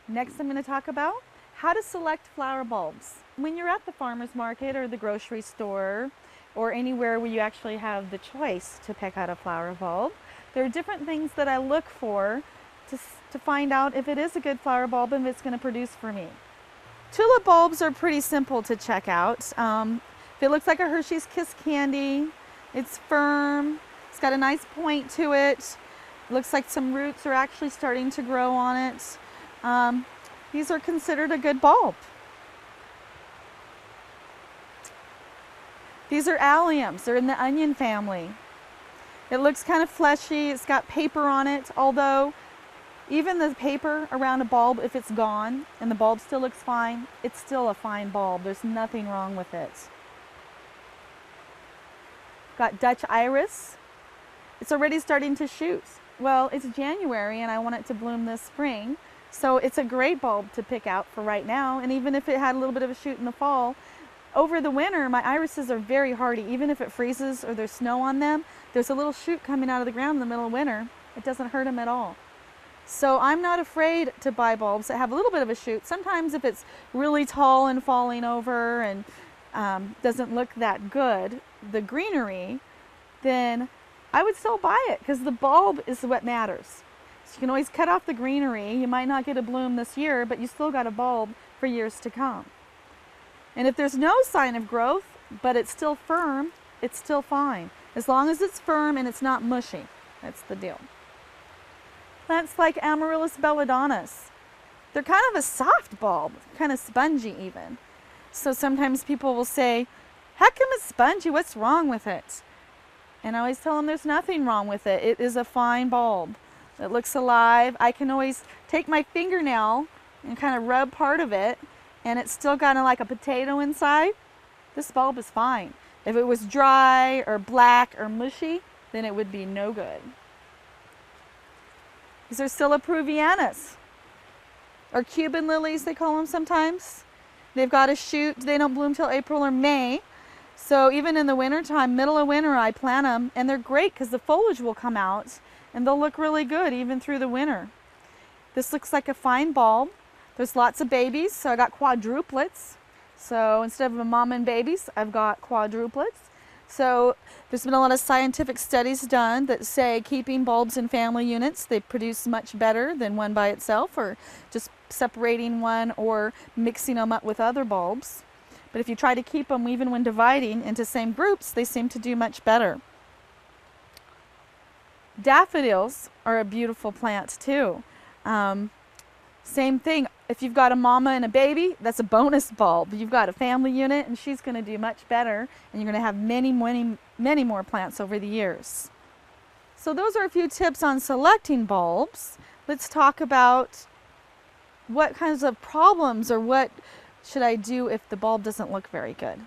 Next, I'm going to talk about how to select flower bulbs. When you're at the farmer's market or the grocery store or anywhere where you actually have the choice to pick out a flower bulb, there are different things that I look for to find out if it is a good flower bulb and if it's going to produce for me. Tulip bulbs are pretty simple to check out. If it looks like a Hershey's Kiss candy, it's firm, it's got a nice point to it, looks like some roots are actually starting to grow on it. These are considered a good bulb. These are alliums. They're in the onion family. It looks kind of fleshy. It's got paper on it, although even the paper around a bulb, if it's gone and the bulb still looks fine, it's still a fine bulb. There's nothing wrong with it. Got Dutch iris. It's already starting to shoot. Well, it's January and I want it to bloom this spring. So it's a great bulb to pick out for right now. And even if it had a little bit of a shoot in the fall, over the winter, my irises are very hardy. Even if it freezes or there's snow on them, there's a little shoot coming out of the ground in the middle of winter. It doesn't hurt them at all. So I'm not afraid to buy bulbs that have a little bit of a shoot. Sometimes if it's really tall and falling over and doesn't look that good, the greenery, then I would still buy it because the bulb is what matters. So you can always cut off the greenery. You might not get a bloom this year, but you still got a bulb for years to come. And if there's no sign of growth, but it's still firm, it's still fine. As long as it's firm and it's not mushy, that's the deal. Plants like Amaryllis belladonna's. They're kind of a soft bulb, kind of spongy even. So sometimes people will say, how come it's spongy? What's wrong with it? And I always tell them there's nothing wrong with it. It is a fine bulb. It looks alive. I can always take my fingernail and kind of rub part of it, and it's still kind of like a potato inside. This bulb is fine. If it was dry or black or mushy, then it would be no good. These are Scilla peruvianus, or Cuban lilies they call them sometimes. They've got a shoot. They don't bloom till April or May. So even in the wintertime, middle of winter, I plant them, and they're great because the foliage will come out and they'll look really good even through the winter. This looks like a fine bulb. There's lots of babies, so I got quadruplets. So instead of a mom and babies, I've got quadruplets. So there's been a lot of scientific studies done that say keeping bulbs in family units, they produce much better than one by itself, or just separating one or mixing them up with other bulbs. But if you try to keep them even when dividing into same groups, they seem to do much better. Daffodils are a beautiful plant too. Same thing, if you've got a mama and a baby, that's a bonus bulb. You've got a family unit and she's going to do much better, and you're going to have many more plants over the years. So those are a few tips on selecting bulbs. Let's talk about what kinds of problems or what should I do if the bulb doesn't look very good.